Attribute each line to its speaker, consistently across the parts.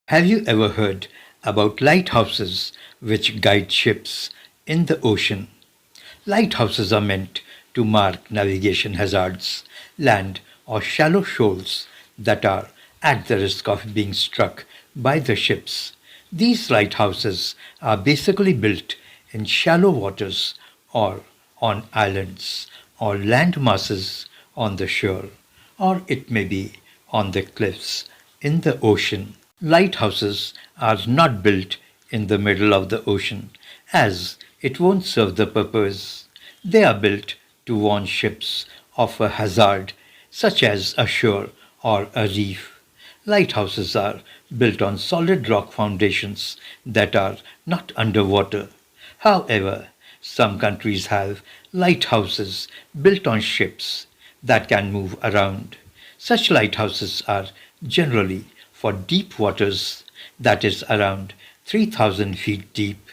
Speaker 1: Have you ever heard about lighthouses which guide ships in the ocean? Lighthouses are meant to mark navigation hazards, land or shallow shoals that are at the risk of being struck by the ships. These lighthouses are basically built in shallow waters or on islands or land masses on the shore, or it may be on the cliffs in the ocean. Lighthouses are not built in the middle of the ocean, as it won't serve the purpose. They are built to warn ships of a hazard, such as a shore or a reef. Lighthouses are built on solid rock foundations that are not underwater. However, some countries have lighthouses built on ships that can move around. Such lighthouses are generally for deep waters, that is around 3,000 feet deep.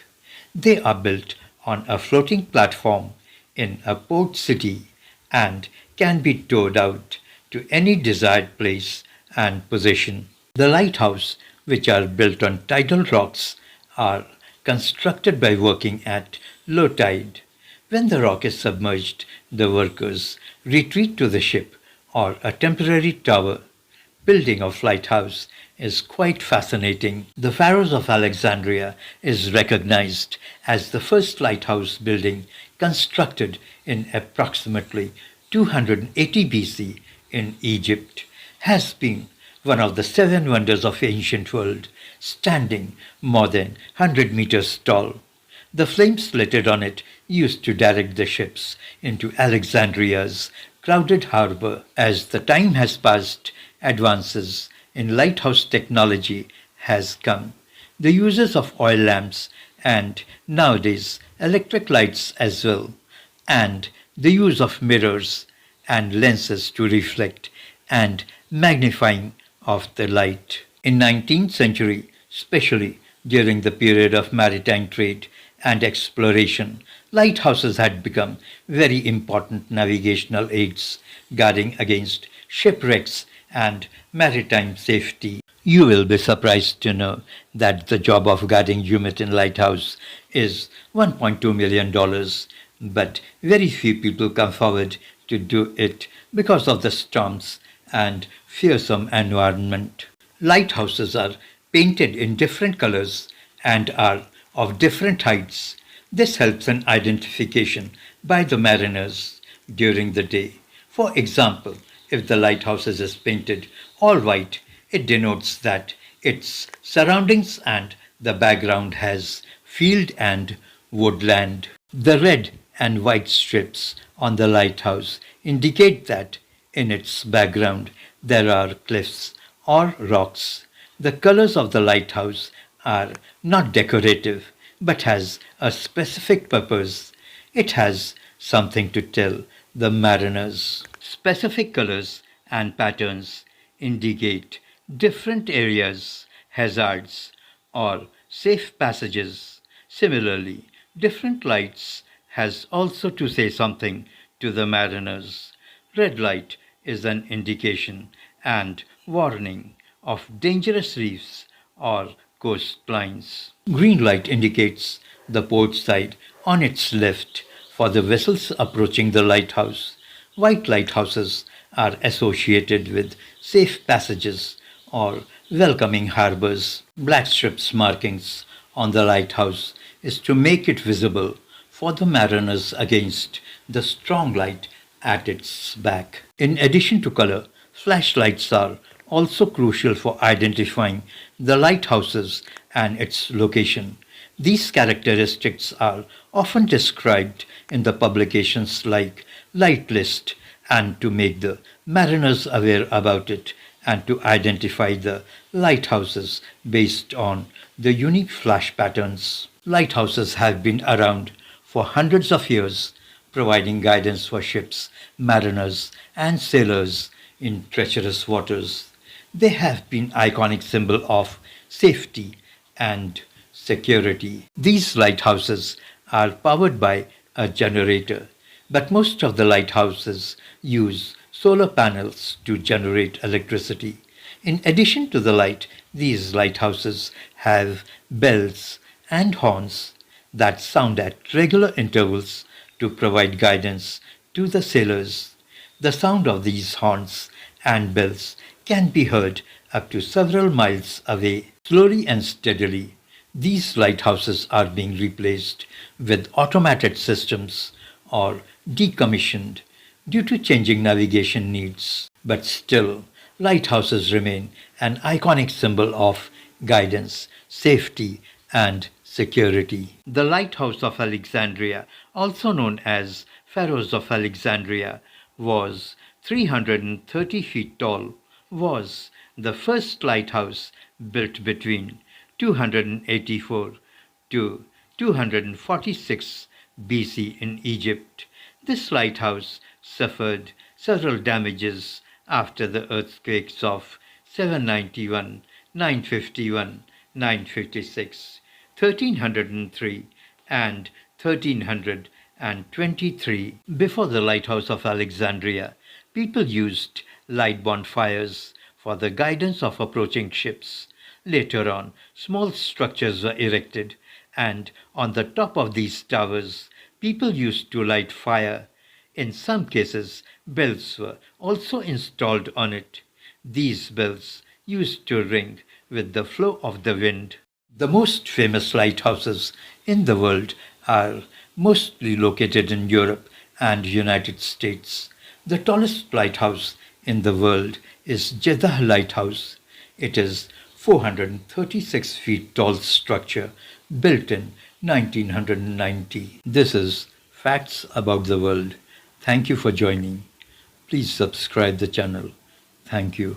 Speaker 1: They are built on a floating platform in a port city and can be towed out to any desired place and position. The lighthouse, which are built on tidal rocks, are constructed by working at low tide. When the rock is submerged, the workers retreat to the ship or a temporary tower. Building of lighthouse is quite fascinating. The Pharos of Alexandria is recognized as the first lighthouse building constructed in approximately 280 BC in Egypt, has been one of the seven wonders of ancient world, standing more than 100 meters tall. The flames littered on it used to direct the ships into Alexandria's crowded harbor. As the time has passed, advances in lighthouse technology has come. The uses of oil lamps and nowadays electric lights as well, and the use of mirrors and lenses to reflect and magnifying of the light. In 19th century, especially during the period of maritime trade and exploration, lighthouses had become very important navigational aids, guarding against shipwrecks and maritime safety. You will be surprised to know that the job of guarding Jumeirah Lighthouse is $1.2 million, but very few people come forward to do it because of the storms and fearsome environment. Lighthouses are painted in different colors and are of different heights. This helps in identification by the mariners during the day. For example, if the lighthouse is painted all white, it denotes that its surroundings and the background has field and woodland. The red and white strips on the lighthouse indicate that in its background there are cliffs or rocks. The colors of the lighthouse are not decorative but has a specific purpose. It has something to tell the mariners. Specific colors and patterns indicate different areas, hazards, or safe passages. Similarly, different lights has also to say something to the mariners. Red light is an indication and warning of dangerous reefs or coastlines. Green light indicates the port side on its left for the vessels approaching the lighthouse. White lighthouses are associated with safe passages or welcoming harbors. Black strips markings on the lighthouse is to make it visible for the mariners against the strong light at its back. In addition to color, flashlights are also crucial for identifying the lighthouses and its location. These characteristics are often described in the publications like Light List and to make the mariners aware about it and to identify the lighthouses based on the unique flash patterns. Lighthouses have been around for hundreds of years, providing guidance for ships, mariners, and sailors in treacherous waters. They have been iconic symbol of safety and security. These lighthouses are powered by a generator, but most of the lighthouses use solar panels to generate electricity. In addition to the light, these lighthouses have bells and horns that sound at regular intervals to provide guidance to the sailors. The sound of these horns and bells can be heard up to several miles away. Slowly and steadily, these lighthouses are being replaced with automated systems or decommissioned due to changing navigation needs. But still, lighthouses remain an iconic symbol of guidance, safety, and security. The Lighthouse of Alexandria, also known as Pharos of Alexandria, was 330 feet tall, was the first lighthouse built between 284 to 246 BC in Egypt. This lighthouse suffered several damages after the earthquakes of 791, 951, 956, 1303, and 1323. Before the Lighthouse of Alexandria, people used light bonfires for the guidance of approaching ships. Later on, small structures were erected, and on the top of these towers, people used to light fire. In some cases, bells were also installed on it. These bells used to ring with the flow of the wind. The most famous lighthouses in the world are mostly located in Europe and United States. The tallest lighthouse in the world is Jeddah Lighthouse. It is 436 feet tall structure built in 1990. This is Facts About the World. Thank you for joining. Please subscribe the channel. Thank you.